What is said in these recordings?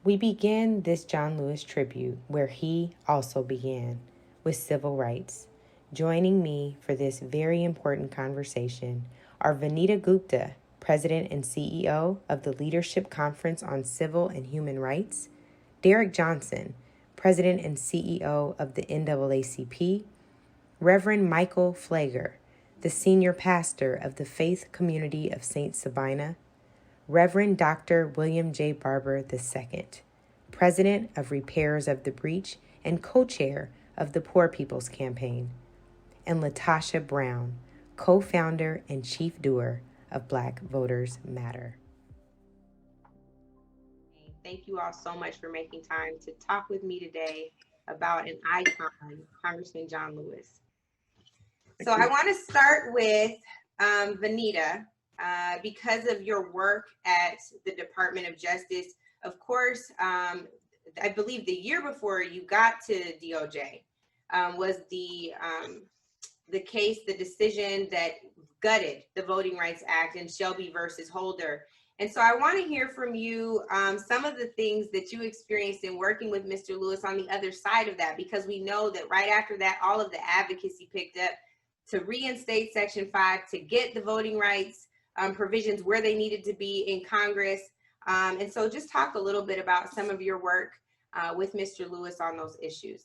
We begin this John Lewis tribute where he also began, with civil rights. Joining me for this very important conversation are VANITA GUPTA, President and CEO of the Leadership Conference on Civil and Human Rights, DERRICK Johnson, President and CEO of the NAACP, Reverend Michael PFLEGER, the Senior Pastor of the Faith Community of St. Sabina, Reverend Dr. William J. BARBER II, President of Repairers of the Breach and co-chair of the Poor People's Campaign, and LATOSHA Brown, co-founder and chief doer of Black Voters Matter. Thank you all so much for making time to talk with me today about an icon, Congressman John Lewis. So I want to start with VANITA. Because of your work at the Department of Justice, of course, I believe the year before you got to DOJ was the case, the decision that gutted the Voting Rights Act in Shelby versus Holder. And so I want to hear from you some of the things that you experienced in working with Mr. Lewis on the other side of that, because we know that right after that, all of the advocacy picked up to reinstate Section 5, to get the voting rights provisions where they needed to be in Congress. And so just talk a little bit about some of your work with Mr. Lewis on those issues.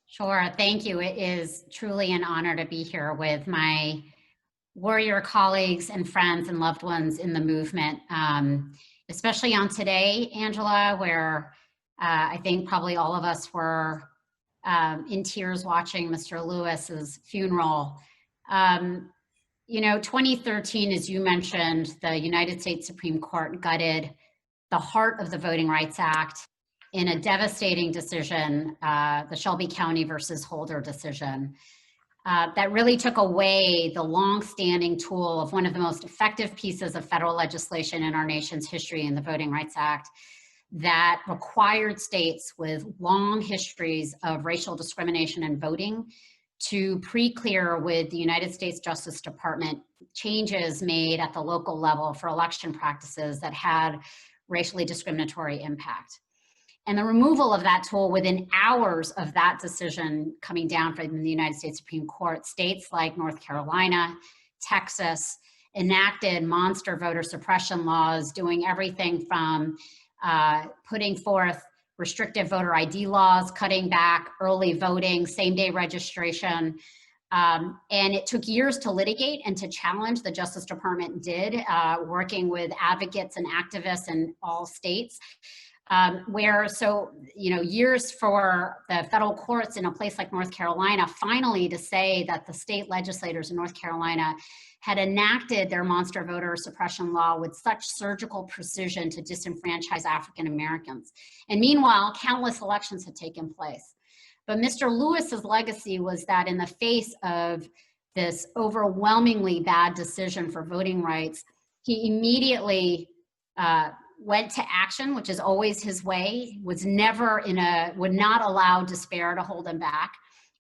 Sure, thank you. It is truly an honor to be here with my warrior colleagues and friends and loved ones in the movement, especially on today, Angela, where I think probably all of us were in tears watching Mr. Lewis's funeral. You know, 2013, as you mentioned, the United States Supreme Court gutted the heart of the Voting Rights Act in a devastating decision, the Shelby County versus Holder decision, that really took away the long-standing tool of one of the most effective pieces of federal legislation in our nation's history in the Voting Rights Act that required states with long histories of racial discrimination in voting to pre-clear with the United States Justice Department changes made at the local level for election practices that had racially discriminatory impact. And the removal of that tool within hours of that decision coming down from the United States Supreme Court, states like North Carolina, Texas, enacted monster voter suppression laws, doing everything from putting forth restrictive voter ID laws, cutting back early voting, same-day registration. And it took years to litigate and to challenge. The Justice Department did, working with advocates and activists in all states. Years for the federal courts in a place like North Carolina finally to say that the state legislators in North Carolina had enacted their monster voter suppression law with such surgical precision to disenfranchise African Americans. And meanwhile, countless elections had taken place. But Mr. Lewis's legacy was that in the face of this overwhelmingly bad decision for voting rights, he immediately went to action, which is always his way, would not allow despair to hold him back,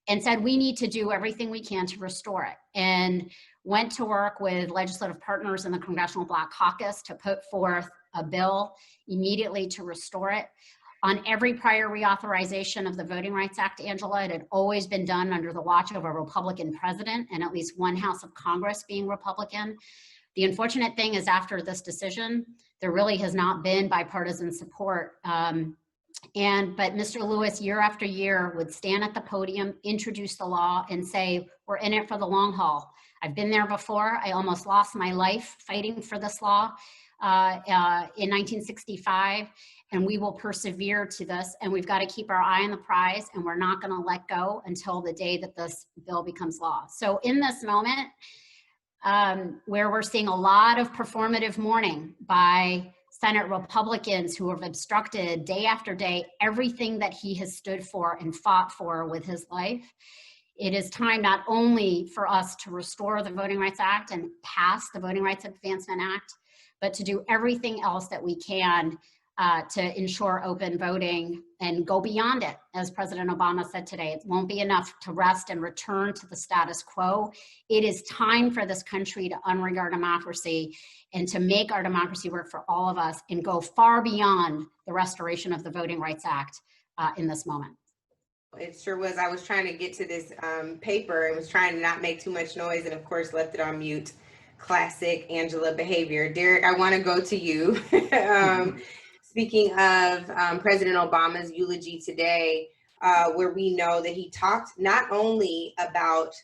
and said, we need to do everything we can to restore it. And went to work with legislative partners in the Congressional Black Caucus to put forth a bill immediately to restore it. On every prior reauthorization of the Voting Rights Act, Angela, it had always been done under the watch of a Republican president and at least one House of Congress being Republican. The unfortunate thing is after this decision, there really has not been bipartisan support. But Mr. Lewis, year after year, would stand at the podium, introduce the law, and say, we're in it for the long haul. I've been there before. I almost lost my life fighting for this law in 1965, and we will persevere to this, and we've got to keep our eye on the prize, and we're not going to let go until the day that this bill becomes law. So in this moment, where we're seeing a lot of performative mourning by Senate Republicans who have obstructed day after day everything that he has stood for and fought for with his life, it is time not only for us to restore the Voting Rights Act and pass the Voting Rights Advancement Act, but to do everything else that we can to ensure open voting and go beyond it. As President Obama said today, it won't be enough to rest and return to the status quo. It is time for this country to unrig our democracy and to make our democracy work for all of us and go far beyond the restoration of the Voting Rights Act in this moment. It sure was. I was trying to get to this paper and was trying to not make too much noise, and of course left it on mute. Classic Angela behavior. Derrick, I want to go to you. Speaking of President Obama's eulogy today, where we know that he talked not only about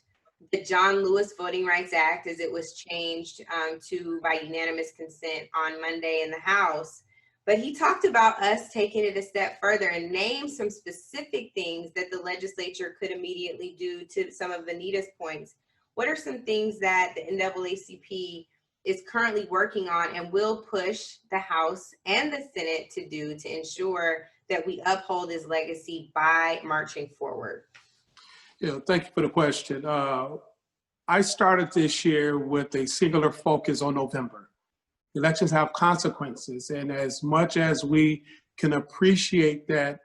the John Lewis Voting Rights Act as it was changed to by unanimous consent on Monday in the House, but he talked about us taking it a step further and named some specific things that the legislature could immediately do to some of VANITA's points. What are some things that the NAACP is currently working on and will push the House and the Senate to do to ensure that we uphold his legacy by marching forward? Yeah, thank you for the question. I started this year with a singular focus on November. Elections have consequences, and as much as we can appreciate that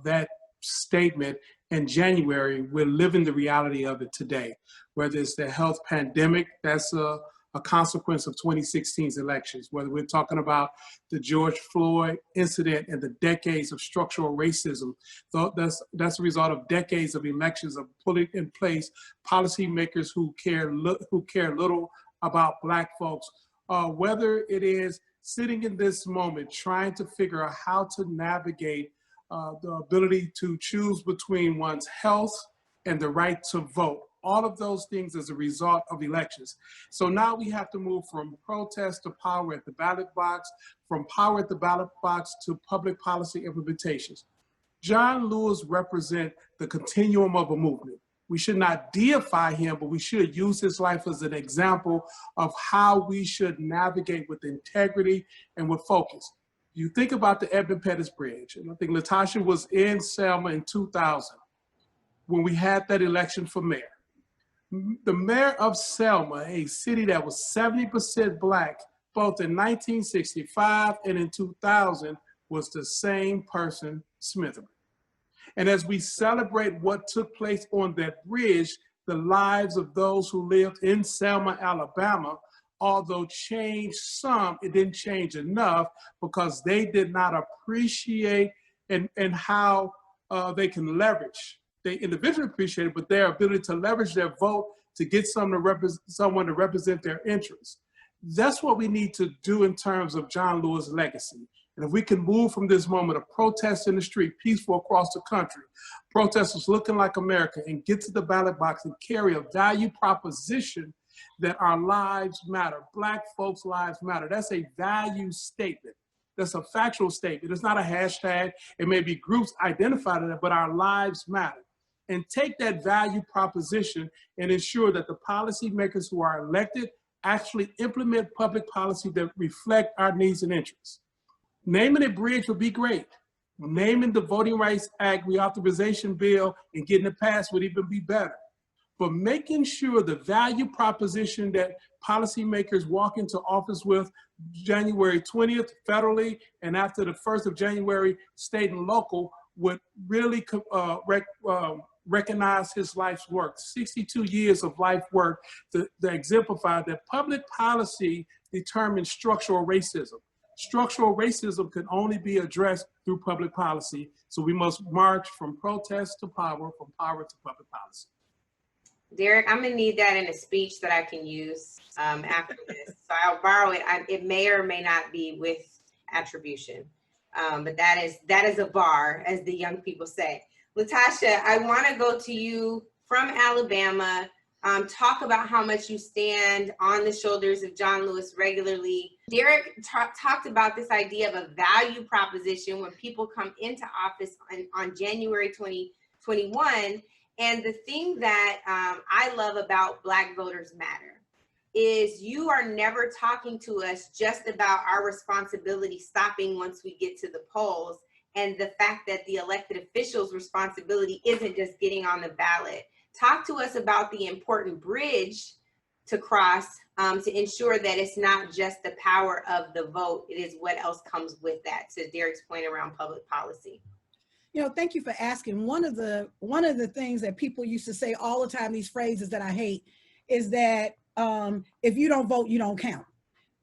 that statement in January, we're living the reality of it today. Whether it's the health pandemic, that's a consequence of 2016's elections. Whether we're talking about the George Floyd incident and the decades of structural racism, that's a result of decades of elections of putting in place policymakers who care little about Black folks. Whether it is sitting in this moment trying to figure out how to navigate the ability to choose between one's health and the right to vote. All of those things as a result of elections. So now we have to move from protest to power at the ballot box, from power at the ballot box to public policy implementations. John Lewis represents the continuum of a movement. We should not deify him, but we should use his life as an example of how we should navigate with integrity and with focus. You think about the Edmund Pettus Bridge, and I think LaTosha was in Selma in 2000 when we had that election for mayor. The mayor of Selma, a city that was 70% Black, both in 1965 and in 2000, was the same person, Smitherman. And as we celebrate what took place on that bridge, the lives of those who lived in Selma, Alabama, although changed some, it didn't change enough because they did not appreciate and how they can leverage. They individually appreciate it, but their ability to leverage their vote to get someone to represent their interests. That's what we need to do in terms of John Lewis' legacy. And if we can move from this moment of protest in the street, peaceful across the country, protesters looking like America, and get to the ballot box and carry a value proposition that our lives matter, Black folks' lives matter. That's a value statement. That's a factual statement. It's not a hashtag. It may be groups identified in it, but our lives matter. And take that value proposition and ensure that the policymakers who are elected actually implement public policy that reflect our needs and interests. Naming a bridge would be great. Naming the Voting Rights Act reauthorization bill and getting it passed would even be better. But making sure the value proposition that policymakers walk into office with January 20th federally and after the 1st of January state and local would really recognize his life's work, 62 years of life work to exemplify that public policy determines structural racism. Structural racism can only be addressed through public policy. So we must march from protest to power, from power to public policy. Derrick, I'm gonna need that in a speech that I can use after this. So I'll borrow it. It may or may not be with attribution, but that is a bar, as the young people say. LaTosha, I wanna go to you from Alabama. Talk about how much you stand on the shoulders of John Lewis regularly. Derrick talked about this idea of a value proposition when people come into office on January 2021. And the thing that I love about Black Voters Matter is you are never talking to us just about our responsibility stopping once we get to the polls, and the fact that the elected officials' responsibility isn't just getting on the ballot. Talk to us about the important bridge to cross to ensure that it's not just the power of the vote, it is what else comes with that, to Derrick's point around public policy. You know, thank you for asking. One of the things that people used to say all the time, these phrases that I hate, is that if you don't vote, you don't count,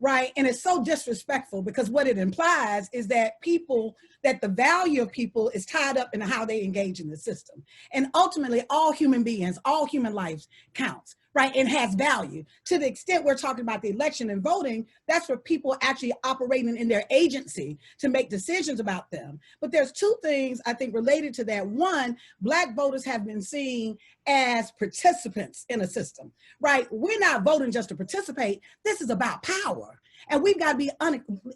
right? And it's so disrespectful, because what it implies is that that the value of people is tied up in how they engage in the system. And ultimately, all human beings, all human lives counts, right? And has value. To the extent we're talking about the election and voting, that's where people actually operating in their agency to make decisions about them. But there's two things I think related to that. One, Black voters have been seen as participants in a system, right? We're not voting just to participate. This is about power. And we've got to be,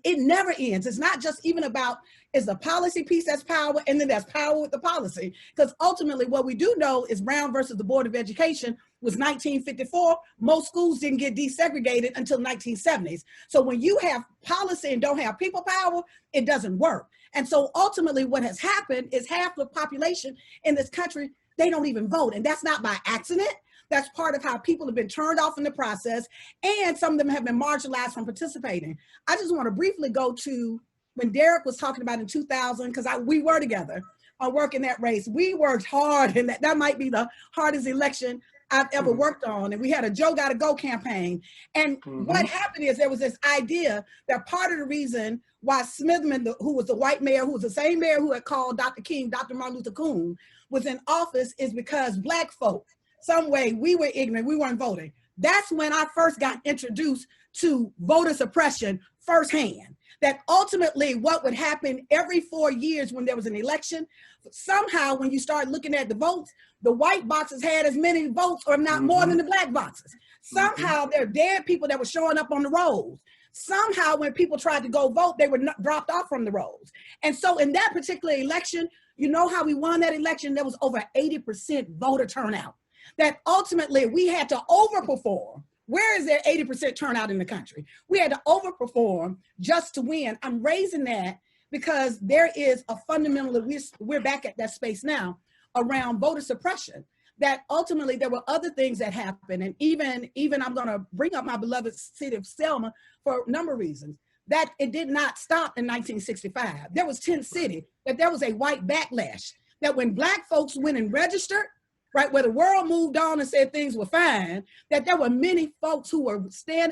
it never ends. It's not just even about, it's the policy piece that's power, and then there's power with the policy. Because ultimately what we do know is Brown versus the Board of Education was 1954. Most schools didn't get desegregated until 1970s. So when you have policy and don't have people power, it doesn't work. And so ultimately what has happened is half the population in this country, they don't even vote. And that's not by accident. That's part of how people have been turned off in the process, and some of them have been marginalized from participating. I just want to briefly go to when Derrick was talking about in 2000, because we were together on working that race. We worked hard, and that might be the hardest election I've ever worked on. And we had a Joe Gotta Go campaign. And what happened is there was this idea that part of the reason why Smithman, who was the white mayor, who was the same mayor who had called Dr. King, Dr. Martin Luther King, was in office, is because Black folk, some way we were ignorant, we weren't voting. That's when I first got introduced to voter suppression firsthand. That ultimately what would happen every 4 years when there was an election, somehow when you start looking at the votes, the white boxes had as many votes or not more than the Black boxes. Somehow there are dead people that were showing up on the rolls. Somehow when people tried to go vote, they were dropped off from the rolls. And so in that particular election, you know how we won that election? There was over 80% voter turnout. That ultimately we had to overperform. Where is there 80% turnout in the country? We had to overperform just to win. I'm raising that because there is a fundamental, we're back at that space now around voter suppression, that ultimately there were other things that happened. And even I'm gonna bring up my beloved city of Selma for a number of reasons, that it did not stop in 1965. There was Tent City, that there was a white backlash, that when Black folks went and registered, right, where the world moved on and said things were fine, that there were many folks who were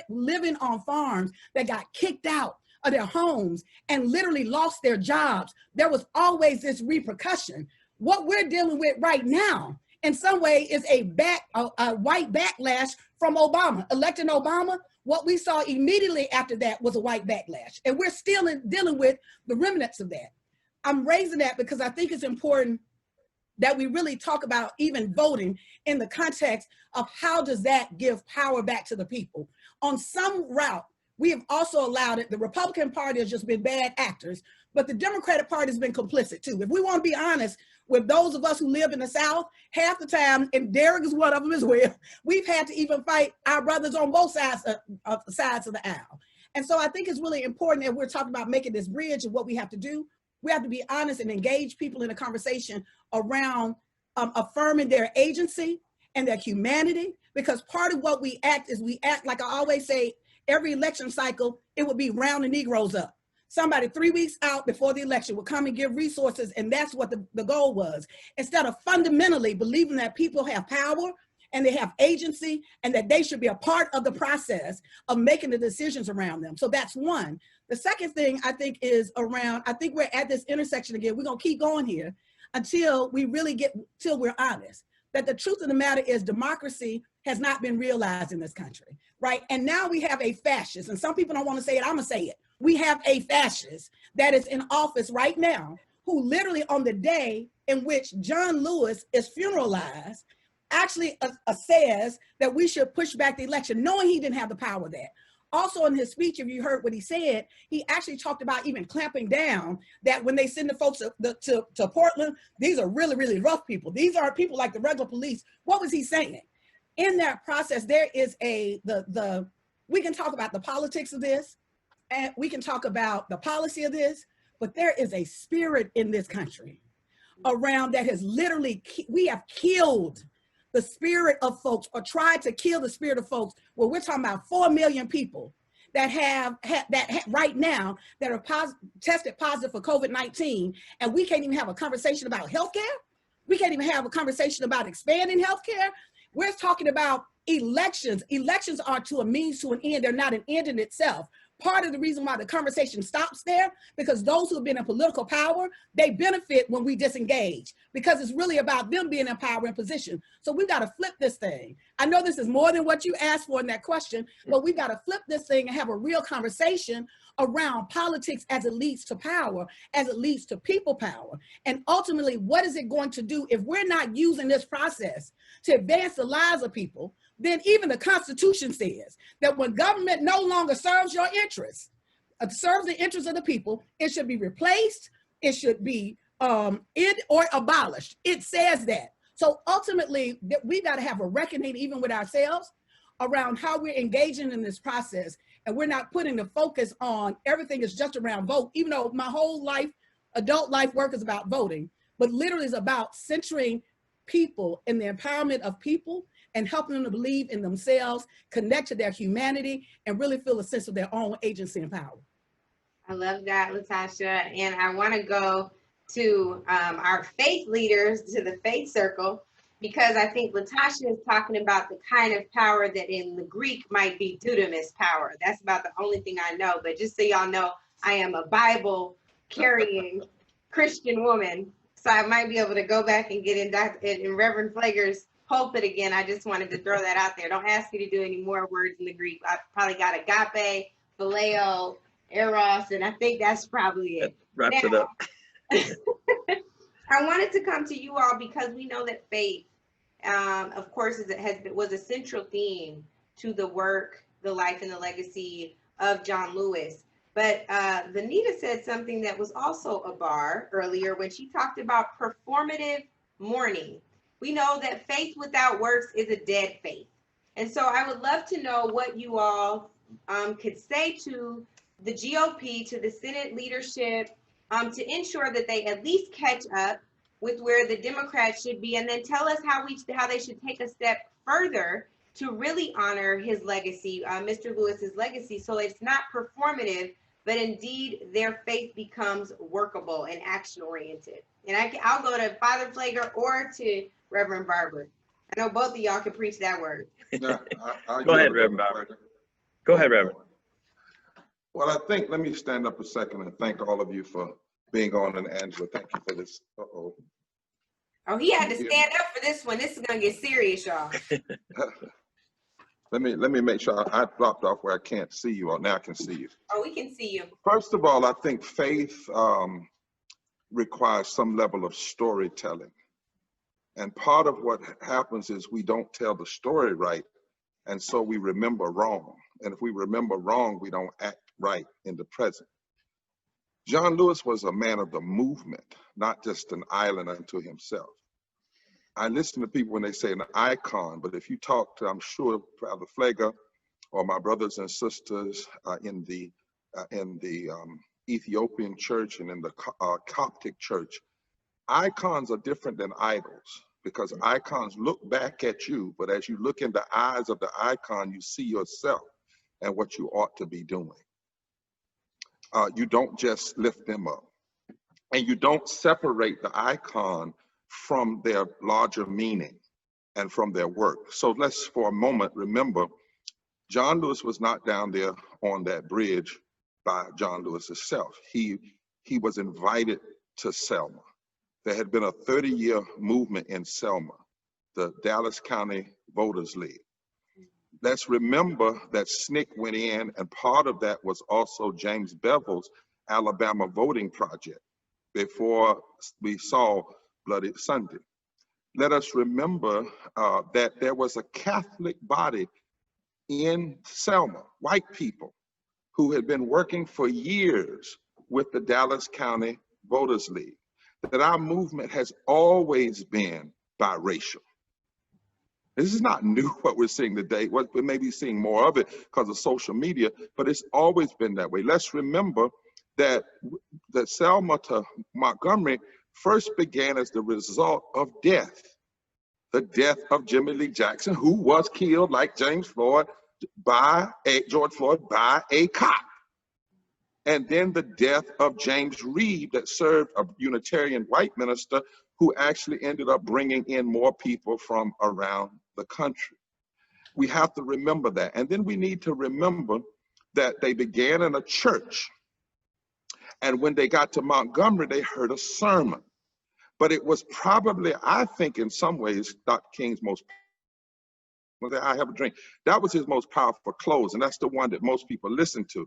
living on farms that got kicked out of their homes and literally lost their jobs. There was always this repercussion. What we're dealing with right now, in some way, is a white backlash from Obama. Electing Obama, what we saw immediately after that was a white backlash. And we're still dealing with the remnants of that. I'm raising that because I think it's important that we really talk about even voting in the context of how does that give power back to the people. On some route, we have also allowed it. The Republican Party has just been bad actors, but the Democratic Party has been complicit too. If we want to be honest with those of us who live in the South, half the time, and Derrick is one of them as well, we've had to even fight our brothers on both sides of the aisle. And so I think it's really important that we're talking about making this bridge and what we have to do. We have to be honest and engage people in a conversation around affirming their agency and their humanity, because part of what we act is we act, like I always say, every election cycle, it would be round the Negroes up. Somebody 3 weeks out before the election would come and give resources, and that's what the goal was. Instead of fundamentally believing that people have power and they have agency and that they should be a part of the process of making the decisions around them. So that's one. The second thing I think is around, I think we're at this intersection again. We're gonna keep going here until we really till we're honest, that the truth of the matter is democracy has not been realized in this country, right? And now we have a fascist, and some people don't want to say it, I'm gonna say it. We have a fascist that is in office right now, who literally on the day in which John Lewis is funeralized, actually says that we should push back the election, knowing he didn't have the power there. Also in his speech, if you heard what he said, he actually talked about even clamping down, that when they send the folks to Portland, these are really, really rough people. These aren't people like the regular police. What was he saying? In that process, there is we can talk about the politics of this, and we can talk about the policy of this, but there is a spirit in this country around that has literally, we have killed the spirit of folks or tried to kill the spirit of folks, well, we're talking about 4 million people that have right now that are tested positive for COVID-19, and we can't even have a conversation about healthcare. We can't even have a conversation about expanding healthcare. We're talking about elections. Elections are to a means to an end. They're not an end in itself. Part of the reason why the conversation stops there, because those who have been in political power, they benefit when we disengage, because it's really about them being in power and position. So we've got to flip this thing. I know this is more than what you asked for in that question, but we've got to flip this thing and have a real conversation around politics as it leads to power, as it leads to people power. And ultimately, what is it going to do if we're not using this process to advance the lives of people? Then even the Constitution says that when government no longer serves your interests, serves the interests of the people, it should be replaced, it should be or abolished. It says that. So ultimately, we got to have a reckoning even with ourselves around how we're engaging in this process. And we're not putting the focus on everything is just around vote, even though my whole life, adult life work is about voting, but literally is about centering people and the empowerment of people and helping them to believe in themselves, connect to their humanity, and really feel a sense of their own agency and power. I love that, LaTosha. And I want to go to our faith leaders, to the faith circle, because I think LaTosha is talking about the kind of power that in the Greek might be dunamis power. That's about the only thing I know. But just so y'all know, I am a Bible-carrying Christian woman. So I might be able to go back and get in Reverend PFLEGER's pulpit again. I just wanted to throw that out there. Don't ask me to do any more words in the Greek. I probably got agape, phileo, eros, and I think that's probably it. Wraps it up. I wanted to come to you all because we know that faith, of course, was a central theme to the work, the life, and the legacy of John Lewis. But VANITA said something that was also a bar earlier when she talked about performative mourning. We know that faith without works is a dead faith. And so I would love to know what you all could say to the GOP, to the Senate leadership, to ensure that they at least catch up with where the Democrats should be, and then tell us how they should take a step further to really honor his legacy, Mr. Lewis's legacy, so it's not performative, but indeed their faith becomes workable and action-oriented. And I'll go to Father PFLEGER or to Reverend Barber. I know both of y'all can preach that word. Go ahead, Reverend Barber. Go ahead, Reverend. Well, I think, let me stand up a second and thank all of you for being on, and Angela, thank you for this. Uh-oh. Oh, he had to stand up for this one. This is gonna get serious, y'all. Let me make sure I dropped off where I can't see you all. Now I can see you. Oh, we can see you. First of all, I think faith requires some level of storytelling. And part of what happens is we don't tell the story right, and so we remember wrong. And if we remember wrong, we don't act right in the present. John Lewis was a man of the movement, not just an island unto himself. I listen to people when they say an icon, but if you talk to, I'm sure, Father PFLEGER or my brothers and sisters in the Ethiopian church and in the Coptic church, icons are different than idols, because icons look back at you, but as you look in the eyes of the icon, you see yourself and what you ought to be doing. You don't just lift them up, and you don't separate the icon from their larger meaning and from their work. So let's for a moment remember, John Lewis was not down there on that bridge by John Lewis himself. He was invited to Selma. There had been a 30-year movement in Selma, the Dallas County Voters League. Let's remember that SNCC went in, and part of that was also James Bevel's Alabama Voting Project before we saw Bloody Sunday. Let us remember that there was a Catholic body in Selma, white people, who had been working for years with the Dallas County Voters League, that our movement has always been biracial. This is not new what we're seeing today. We may be seeing more of it because of social media, but it's always been that way. Let's remember that the Selma to Montgomery first began as the result of death. the death of Jimmy Lee Jackson, who was killed like George Floyd by a cop. And then the death of James Reed that served a Unitarian white minister who actually ended up bringing in more people from around the country. We have to remember that. And then we need to remember that they began in a church. And when they got to Montgomery, they heard a sermon. But it was probably, I think in some ways, Dr. King's most, I have a drink. That was his most powerful close. And that's the one that most people listen to.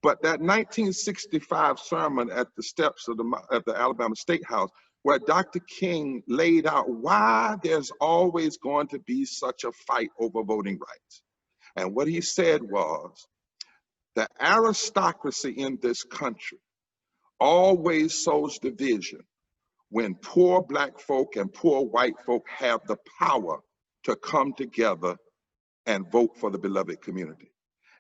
But that 1965 sermon at the steps of the Alabama State House, where Dr. King laid out why there's always going to be such a fight over voting rights. And what he said was, the aristocracy in this country always sows division when poor Black folk and poor white folk have the power to come together and vote for the beloved community.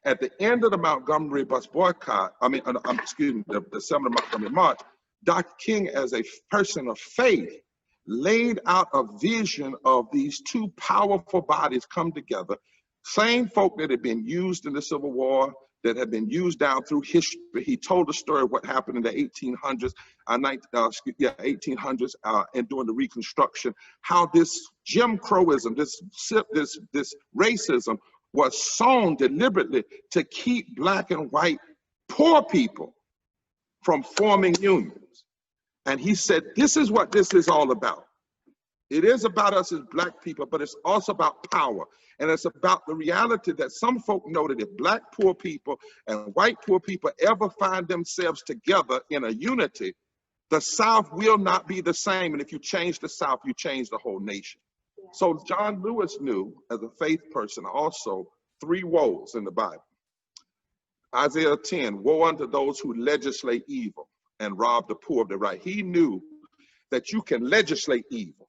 At the end of the Montgomery bus boycott, the Selma Montgomery March, Dr. King, as a person of faith, laid out a vision of these two powerful bodies come together, same folk that had been used in the Civil War, that had been used down through history. He told the story of what happened in the 1800s, and during the Reconstruction, how this Jim Crowism, this racism was sown deliberately to keep Black and white poor people from forming unions. And he said, this is what this is all about. It is about us as Black people, but it's also about power. And it's about the reality that some folk know that if Black poor people and white poor people ever find themselves together in a unity, the South will not be the same. And if you change the South, you change the whole nation. Yeah. So John Lewis knew, as a faith person, also 3 woes in the Bible. Isaiah 10, woe unto those who legislate evil and rob the poor of their right. He knew that you can legislate evil.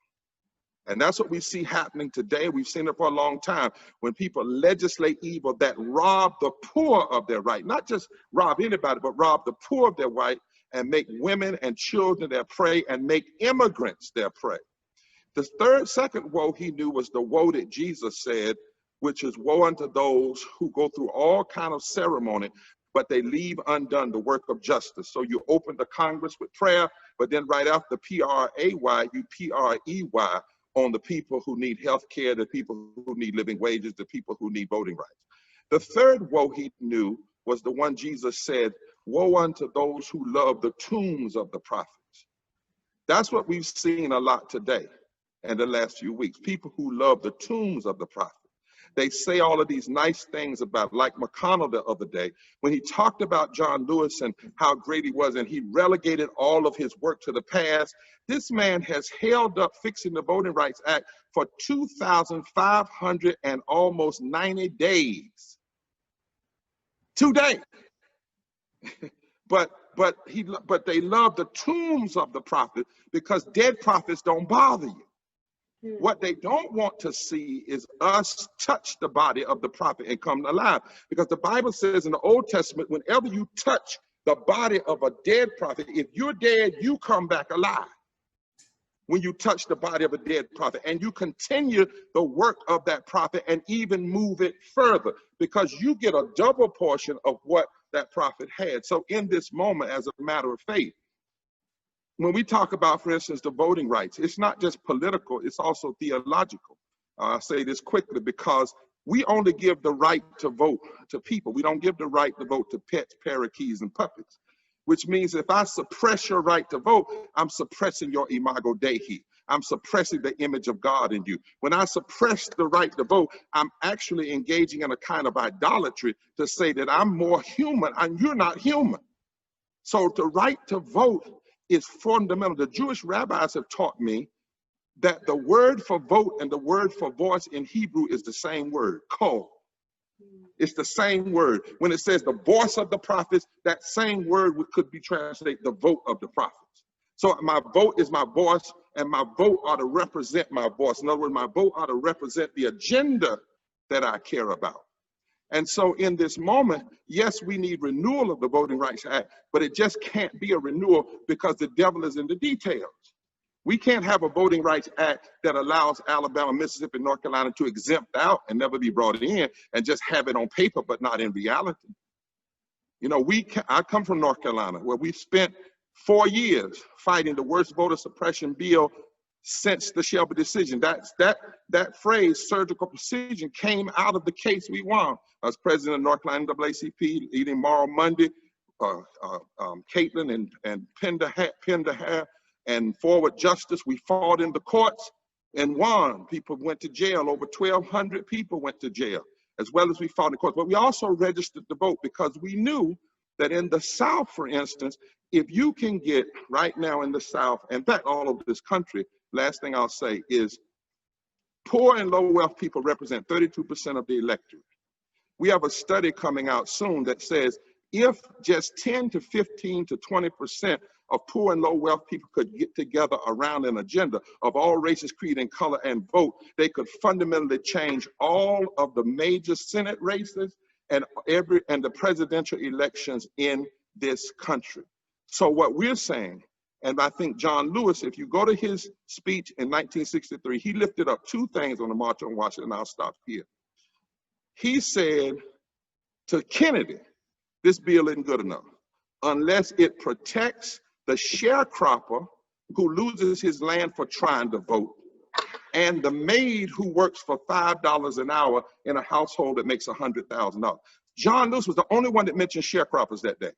And that's what we see happening today. We've seen it for a long time. When people legislate evil that rob the poor of their right, not just rob anybody, but rob the poor of their right and make women and children their prey and make immigrants their prey. The second woe he knew was the woe that Jesus said, which is woe unto those who go through all kind of ceremony, but they leave undone the work of justice. So you open the Congress with prayer, but then right after P-R-A-Y, you P-R-E-Y on the people who need health care, the people who need living wages, the people who need voting rights. The third woe he knew was the one Jesus said, woe unto those who love the tombs of the prophets. That's what we've seen a lot today in the last few weeks, people who love the tombs of the prophets. They say all of these nice things about, like McConnell the other day, when he talked about John Lewis and how great he was, and he relegated all of his work to the past. This man has held up fixing the Voting Rights Act for 2,500 and almost 90 days. 2 days. But they love the tombs of the prophets because dead prophets don't bother you. What they don't want to see is us touch the body of the prophet and come alive. Because the Bible says in the Old Testament, whenever you touch the body of a dead prophet, if you're dead, you come back alive. When you touch the body of a dead prophet and you continue the work of that prophet and even move it further, because you get a double portion of what that prophet had. So in this moment, as a matter of faith, when we talk about, for instance, the voting rights, it's not just political, it's also theological. I'll say this quickly because we only give the right to vote to people. We don't give the right to vote to pets, parakeets, and puppets, which means if I suppress your right to vote, I'm suppressing your imago Dei. I'm suppressing the image of God in you. When I suppress the right to vote, I'm actually engaging in a kind of idolatry to say that I'm more human and you're not human. So the right to vote is fundamental. The Jewish rabbis have taught me that the word for vote and the word for voice in Hebrew is the same word, kol. It's the same word. When it says the voice of the prophets, that same word could be translated the vote of the prophets. So my vote is my voice, and my vote ought to represent my voice. In other words, my vote ought to represent the agenda that I care about. And so in this moment, yes, we need renewal of the Voting Rights Act, but it just can't be a renewal because the devil is in the details. We can't have a Voting Rights Act that allows Alabama, Mississippi, North Carolina to exempt out and never be brought in and just have it on paper, but not in reality. You know, I come from North Carolina, where we spent 4 years fighting the worst voter suppression bill since the Shelby decision. That phrase, surgical precision, came out of the case we won. I was president of North Carolina NAACP, leading Moral Monday, Caitlin and Pender and Forward Justice. We fought in the courts and won. People went to jail. Over 1,200 people went to jail, as well as we fought in the courts. But we also registered to vote because we knew that in the South, for instance, if you can get right now in the South, in fact, all over this country, last thing I'll say is poor and low wealth people represent 32% of the electorate. We have a study coming out soon that says if just 10 to 15 to 20% of poor and low wealth people could get together around an agenda of all races, creed, and color and vote, they could fundamentally change all of the major Senate races and the presidential elections in this country. So what we're saying, and I think John Lewis, if you go to his speech in 1963, he lifted up two things on the March on Washington. I'll stop here. He said to Kennedy, this bill isn't good enough unless it protects the sharecropper who loses his land for trying to vote, and the maid who works for $5 an hour in a household that makes $100,000. John Lewis was the only one that mentioned sharecroppers that day.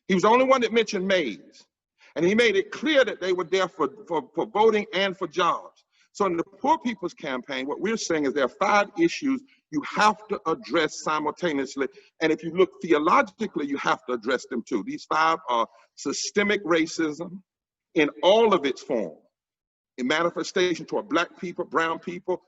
He was the only one that mentioned maids. And he made it clear that they were there for voting and for jobs. So in the Poor People's Campaign, what we're saying is there are 5 issues you have to address simultaneously. And if you look theologically, you have to address them too. These 5 are systemic racism in all of its forms, in manifestation toward Black people, brown people,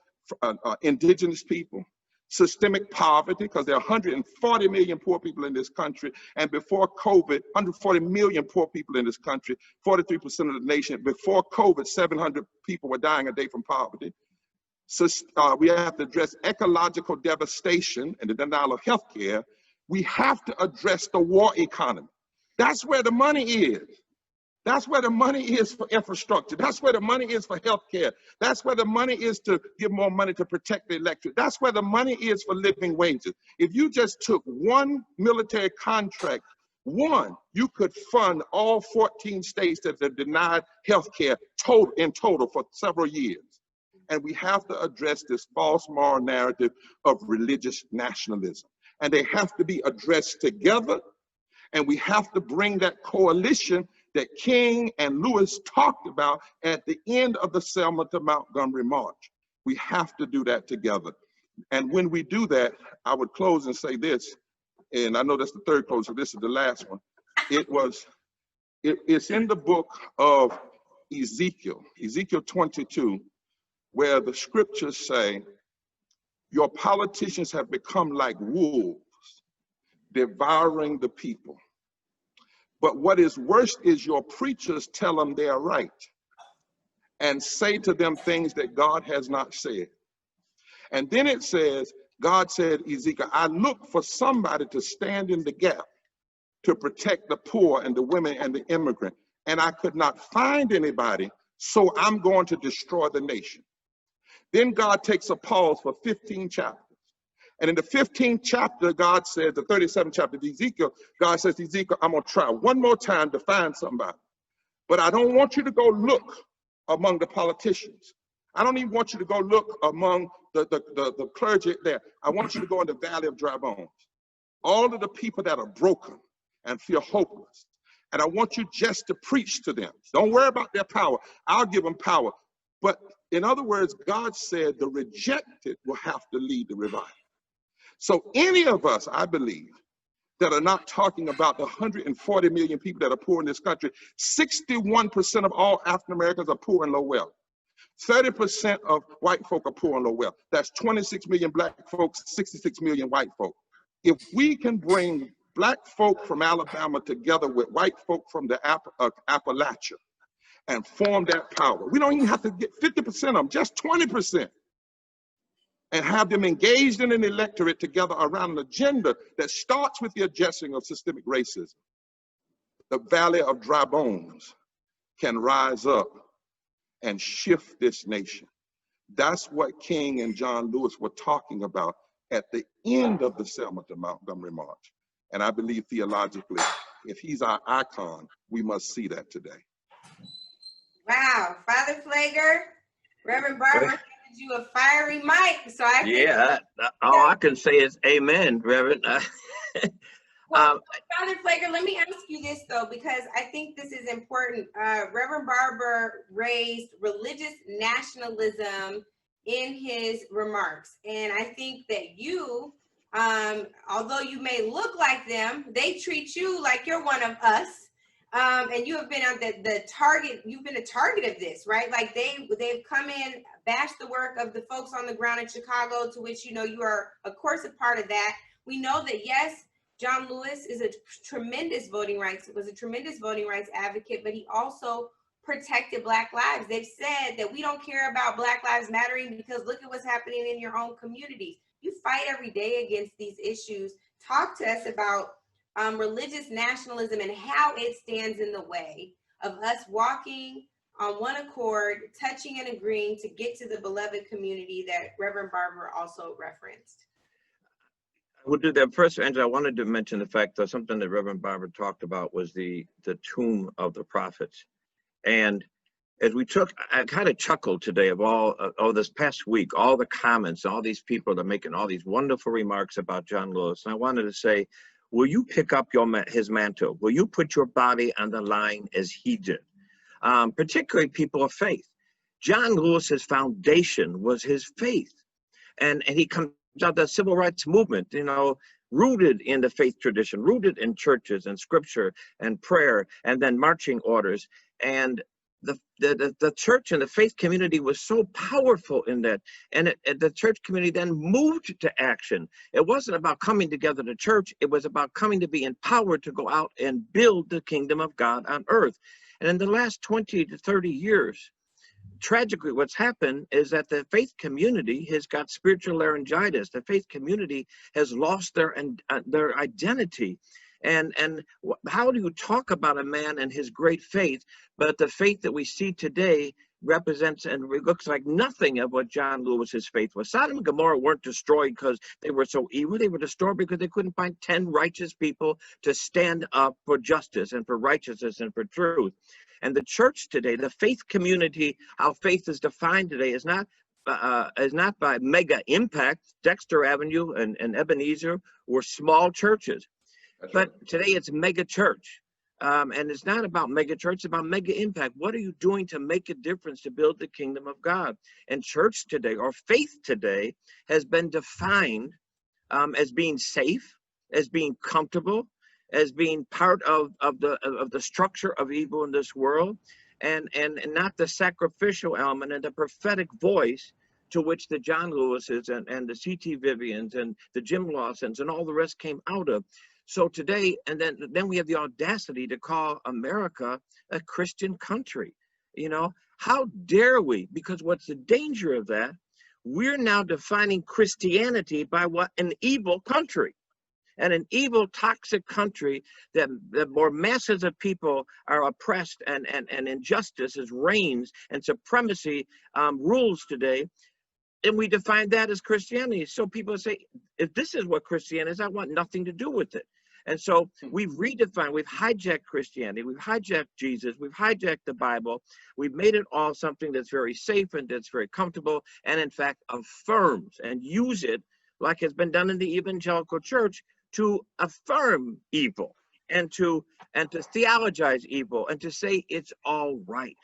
indigenous people, systemic poverty, because there are 140 million poor people in this country. And before COVID, 140 million poor people in this country, 43% of the nation. Before COVID, 700 people were dying a day from poverty. So we have to address ecological devastation and the denial of health care. We have to address the war economy. That's where the money is. That's where the money is for infrastructure. That's where the money is for healthcare. That's where the money is to give more money to protect the electorate. That's where the money is for living wages. If you just took one military contract, you could fund all 14 states that have denied healthcare in total for several years. And we have to address this false moral narrative of religious nationalism. And they have to be addressed together. And we have to bring that coalition that King and Lewis talked about at the end of the Selma to Montgomery March. We have to do that together. And when we do that, I would close and say this, and I know that's the third close, so this is the last one. It's in the book of Ezekiel 22, where the scriptures say, your politicians have become like wolves, devouring the people. But what is worse is your preachers tell them they are right and say to them things that God has not said. And then it says, God said, Ezekiel, I look for somebody to stand in the gap to protect the poor and the women and the immigrant. And I could not find anybody, so I'm going to destroy the nation. Then God takes a pause for 15 chapters. And in the 15th chapter, God said, the 37th chapter of Ezekiel, God says, Ezekiel, I'm going to try one more time to find somebody. But I don't want you to go look among the politicians. I don't even want you to go look among the clergy there. I want you to go in the valley of dry bones. All of the people that are broken and feel hopeless. And I want you just to preach to them. Don't worry about their power. I'll give them power. But in other words, God said the rejected will have to lead the revival. So any of us, I believe, that are not talking about the 140 million people that are poor in this country, 61% of all African Americans are poor and low wealth. 30% of white folk are poor and low wealth. That's 26 million Black folks, 66 million white folk. If we can bring Black folk from Alabama together with white folk from the Appalachia and form that power, we don't even have to get 50% of them, just 20%. And have them engaged in an electorate together around an agenda that starts with the addressing of systemic racism, the valley of dry bones, can rise up and shift this nation. That's what King and John Lewis were talking about at the end of the Selma to Montgomery March. And I believe theologically, if he's our icon, we must see that today. Wow, Father PFLEGER, Reverend Barber handed you a fiery mic, so I think all I can say is amen, Reverend. well, Father PFLEGER, let me ask you this though, because I think this is important. Reverend Barber raised religious nationalism in his remarks, and I think that you, although you may look like them, they treat you like you're one of us. And you have been on the target, you've been a target of this, right? Like they've come in, bashed the work of the folks on the ground in Chicago, to which, you know, you are of course a part of that. We know that, yes, John Lewis is a tremendous voting rights advocate, but he also protected Black lives. They've said that we don't care about Black lives mattering because look at what's happening in your own communities. You fight every day against these issues. Talk to us about religious nationalism and how it stands in the way of us walking on one accord, touching and agreeing to get to the beloved community that Reverend Barber also referenced. I would do that first, Angela. I wanted to mention the fact that something that Reverend Barber talked about was the tomb of the prophets. And as we took, I kind of chuckled today of all this past week, all the comments, all these people that are making all these wonderful remarks about John Lewis. And I wanted to say, will you pick up his mantle? Will you put your body on the line as he did? Particularly people of faith. John Lewis's foundation was his faith. And he comes out of the civil rights movement, you know, rooted in the faith tradition, rooted in churches and scripture and prayer, and then marching orders. And the church and the faith community was so powerful in that. And the church community then moved to action. It wasn't about coming together to church. It was about coming to be empowered to go out and build the kingdom of God on earth. And in the last 20 to 30 years, tragically, what's happened is that the faith community has got spiritual laryngitis. The faith community has lost their identity. And how do you talk about a man and his great faith, but the faith that we see today represents and looks like nothing of what John Lewis's faith was. Sodom and Gomorrah weren't destroyed because they were so evil. They were destroyed because they couldn't find 10 righteous people to stand up for justice and for righteousness and for truth. And the church today, the faith community, how faith is defined today is not by mega impact. Dexter Avenue and Ebenezer were small churches. That's but right. Today it's mega church. And it's not about mega church, it's about mega impact. What are you doing to make a difference to build the kingdom of God? And church today, or faith today, has been defined as being safe, as being comfortable, as being part of the structure of evil in this world, and not the sacrificial element and the prophetic voice to which the John Lewises and the C.T. Vivians and the Jim Lawsons and all the rest came out of. So today, and then we have the audacity to call America a Christian country. You know, how dare we? Because what's the danger of that? We're now defining Christianity by what? An evil country. And an evil, toxic country that more masses of people are oppressed and injustice reigns and supremacy rules today. And we define that as Christianity. So people say, if this is what Christianity is, I want nothing to do with it. And so we've redefined, we've hijacked Christianity, we've hijacked Jesus, we've hijacked the Bible, we've made it all something that's very safe and that's very comfortable, and in fact affirms and use it like has been done in the evangelical church to affirm evil and to theologize evil and to say it's all right.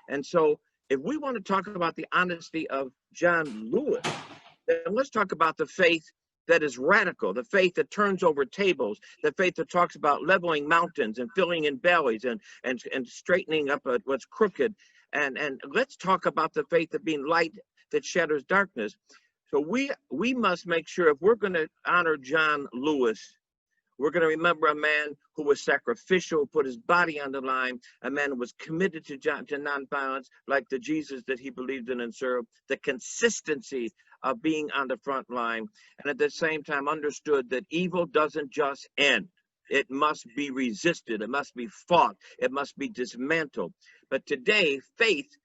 And so if we want to talk about the honesty of John Lewis, then let's talk about the faith that is radical, the faith that turns over tables, the faith that talks about leveling mountains and filling in valleys and straightening up what's crooked. And let's talk about the faith of being light that shatters darkness. So we must make sure, if we're going to honor John Lewis, we're going to remember a man who was sacrificial, put his body on the line, a man who was committed to nonviolence, like the Jesus that he believed in and served, the consistency of being on the front line, and at the same time understood that evil doesn't just end. It must be resisted. It must be fought. It must be dismantled. But today, faith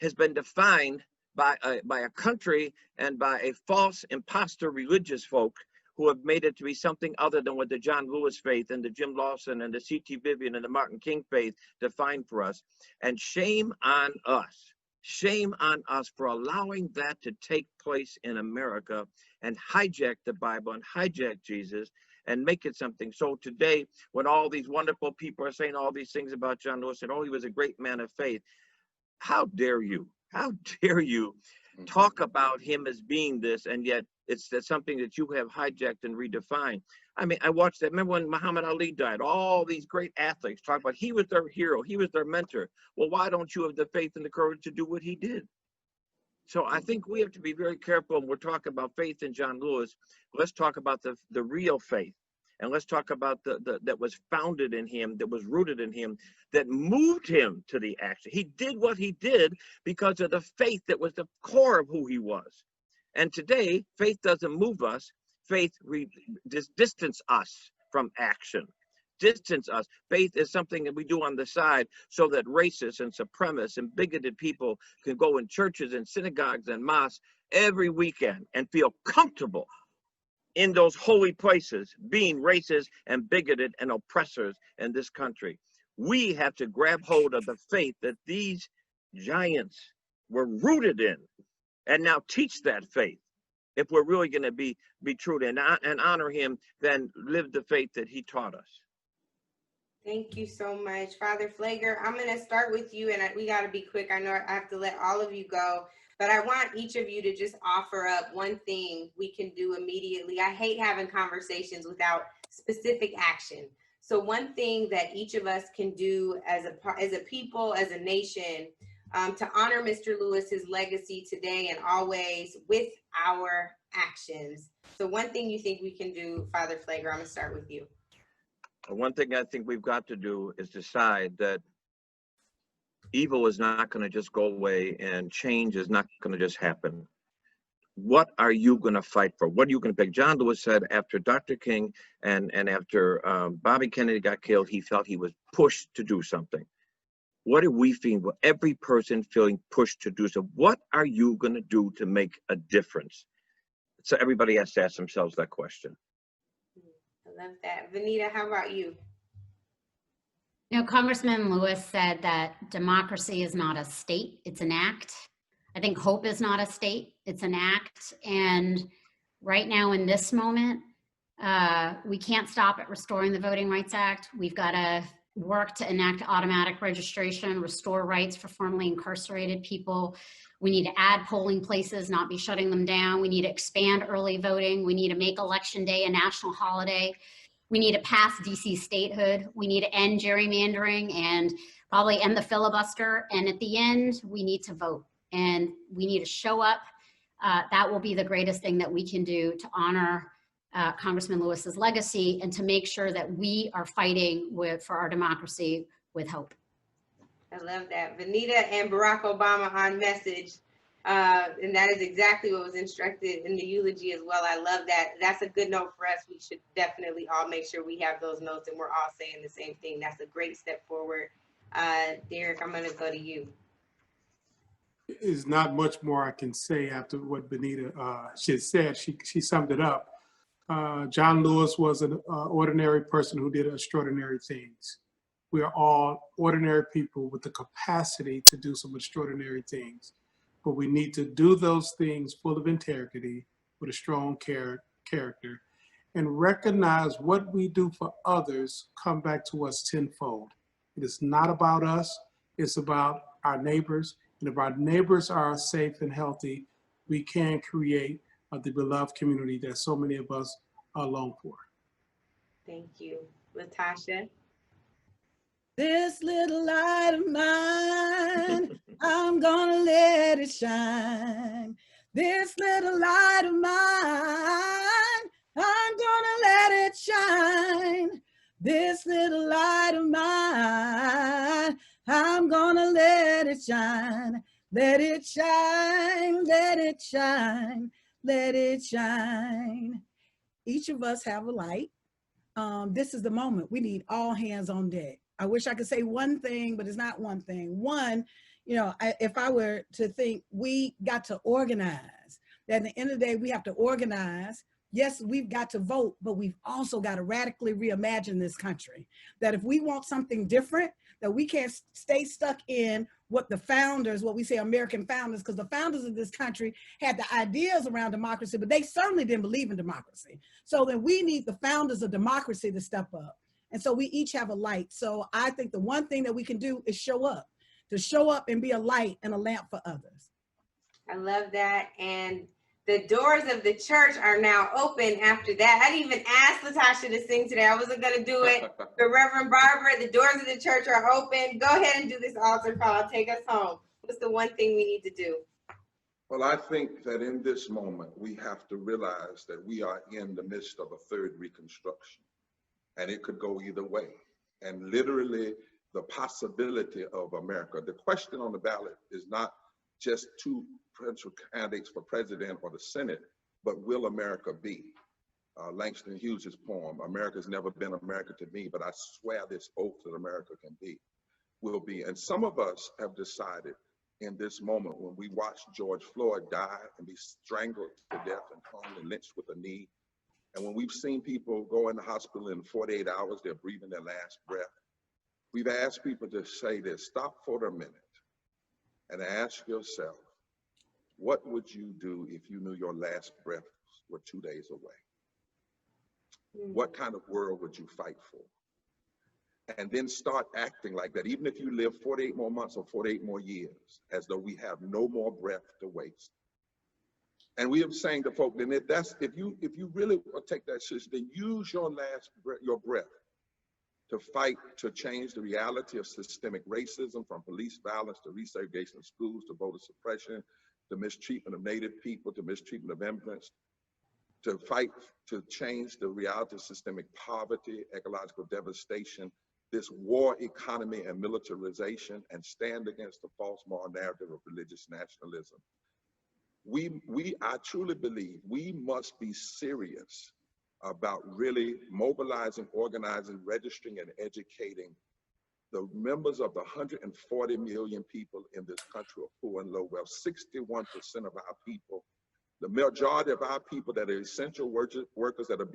has been defined by a country and by a false imposter religious folk who have made it to be something other than what the John Lewis faith and the Jim Lawson and the C.T. Vivian and the Martin King faith define for us. And shame on us. Shame on us for allowing that to take place in America and hijack the Bible and hijack Jesus and make it something. So today, when all these wonderful people are saying all these things about John Lewis and, oh, he was a great man of faith, how dare you? How dare you talk about him as being this, and yet it's something that you have hijacked and redefined. I mean, I watched that. Remember when Muhammad Ali died? All these great athletes talk about he was their hero, he was their mentor. Well, why don't you have the faith and the courage to do what he did? So I think we have to be very careful when we're talking about faith in John Lewis. Let's talk about the real faith. And let's talk about that was founded in him, that was rooted in him, that moved him to the action. He did what he did because of the faith that was the core of who he was. And today, faith doesn't move us. Faith distance us from action. Distance us. Faith is something that we do on the side so that racist and supremacist and bigoted people can go in churches and synagogues and mosques every weekend and feel comfortable in those holy places, being racist and bigoted and oppressors in this country. We have to grab hold of the faith that these giants were rooted in and now teach that faith. If we're really going to be true to and honor him, then live the faith that he taught us. Thank you so much, Father Pfleger. I'm going to start with you, and we got to be quick. I know I have to let all of you go. But I want each of you to just offer up one thing we can do immediately. I hate having conversations without specific action. So one thing that each of us can do as a people, as a nation, to honor Mr. Lewis's legacy today and always with our actions. So one thing you think we can do, Father Pfleger, I'm going to start with you. One thing I think we've got to do is decide that evil is not going to just go away and change is not going to just happen. What are you going to fight for? What are you going to pick? John Lewis said after Dr. King and after Bobby Kennedy got killed, he felt he was pushed to do something. What are we feeling? Well, every person feeling pushed to do so. What are you going to do to make a difference? So everybody has to ask themselves that question. I love that. VANITA, how about you? You know, Congressman Lewis said that democracy is not a state, it's an act. I think hope is not a state, it's an act. And right now in this moment, we can't stop at restoring the Voting Rights Act. We've got to work to enact automatic registration, restore rights for formerly incarcerated people. We need to add polling places, not be shutting them down. We need to expand early voting. We need to make Election Day a national holiday. We need to pass DC statehood. We need to end gerrymandering and probably end the filibuster. And at the end, we need to vote and we need to show up. That will be the greatest thing that we can do to honor Congressman Lewis's legacy and to make sure that we are fighting for our democracy with hope. I love that. VANITA and Barack Obama on message. And that is exactly what was instructed in the eulogy as well. I love that. That's a good note for us. We should definitely all make sure we have those notes and we're all saying the same thing. That's a great step forward. Derrick, I'm going to go to you. There's not much more I can say after what VANITA she said. She summed it up. John Lewis was an ordinary person who did extraordinary things. We are all ordinary people with the capacity to do some extraordinary things. But we need to do those things full of integrity, with a strong character, and recognize what we do for others come back to us tenfold. It is not about us, it's about our neighbors. And if our neighbors are safe and healthy, we can create the beloved community that so many of us long for. Thank you. LaTosha? This little light of mine, I'm gonna let it shine. This little light of mine, I'm gonna let it shine. This little light of mine, I'm gonna let it shine. Let it shine, let it shine, let it shine. Each of us have a light. this is the moment. We need all hands on deck. I wish I could say one thing, but it's not one thing. One, you know, if I were to think, we got to organize. That at the end of the day, we have to organize. Yes, we've got to vote, but we've also got to radically reimagine this country. That if we want something different, that we can't stay stuck in what the founders, what we say American founders, because the founders of this country had the ideas around democracy, but they certainly didn't believe in democracy. So then we need the founders of democracy to step up. And so we each have a light. So I think the one thing that we can do is show up, to show up and be a light and a lamp for others. I love that. And the doors of the church are now open after that. I didn't even ask LaTosha to sing today. I wasn't going to do it. But Reverend Barber, the doors of the church are open. Go ahead and do this altar call. Take us home. What's the one thing we need to do? Well, I think that in this moment, we have to realize that we are in the midst of a third Reconstruction, and it could go either way. And literally, the possibility of America, the question on the ballot is not just two potential candidates for president or the Senate, but will America be? Langston Hughes' poem, America's never been America to me, but I swear this oath that America can be, will be. And some of us have decided in this moment, when we watched George Floyd die and be strangled to death and hung and lynched with a knee, and when we've seen people go in the hospital in 48 hours, they're breathing their last breath, we've asked people to say this: stop for a minute and ask yourself, what would you do if you knew your last breath were 2 days away? What kind of world would you fight for? And then start acting like that, even if you live 48 more months or 48 more years, as though we have no more breath to waste. And we have saying to folk, then if you really take that seriously, then use your last breath, your breath, to fight to change the reality of systemic racism, from police violence to resegregation of schools to voter suppression, to mistreatment of Native people, to mistreatment of immigrants, to fight to change the reality of systemic poverty, ecological devastation, this war economy and militarization, and stand against the false moral narrative of religious nationalism. I truly believe we must be serious about really mobilizing, organizing, registering, and educating the members of the 140 million people in this country of poor and low wealth. 61% of our people, the majority of our people that are essential workers that are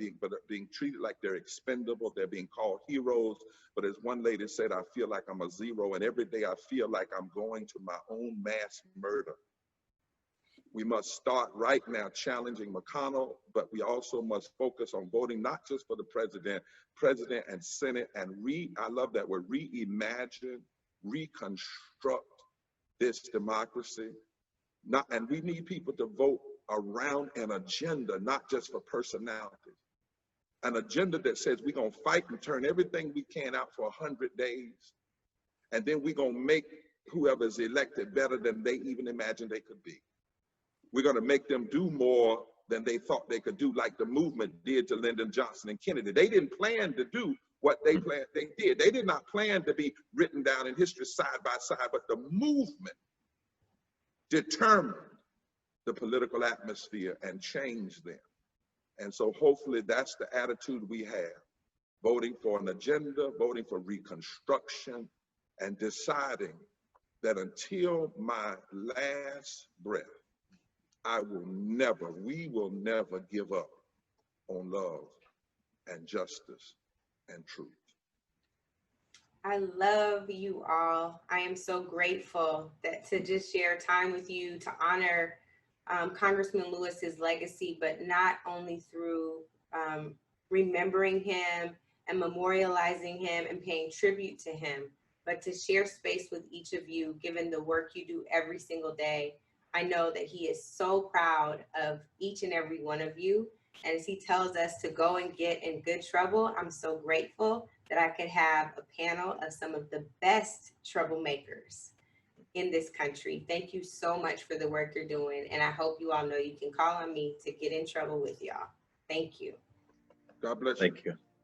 being treated like they're expendable, they're being called heroes. But as one lady said, I feel like I'm a zero, and every day I feel like I'm going to my own mass murder. We must start right now challenging McConnell, but we also must focus on voting not just for the president and Senate, and I love that word, reimagine, reconstruct this democracy. And we need people to vote around an agenda, not just for personalities. An agenda that says we're gonna fight and turn everything we can out for 100 days, and then we're gonna make whoever's elected better than they even imagined they could be. We're going to make them do more than they thought they could do, like the movement did to Lyndon Johnson and Kennedy. They didn't plan to do what they planned. They did. They did not plan to be written down in history side by side, but the movement determined the political atmosphere and changed them. And so hopefully that's the attitude we have, voting for an agenda, voting for reconstruction, and deciding that until my last breath, we will never give up on love and justice and truth. I love you all. I am so grateful to just share time with you, to honor Congressman Lewis's legacy, but not only through remembering him and memorializing him and paying tribute to him, but to share space with each of you, given the work you do every single day. I know that he is so proud of each and every one of you. And as he tells us to go and get in good trouble, I'm so grateful that I could have a panel of some of the best troublemakers in this country. Thank you so much for the work you're doing. And I hope you all know you can call on me to get in trouble with y'all. Thank you. God bless you. Thank you.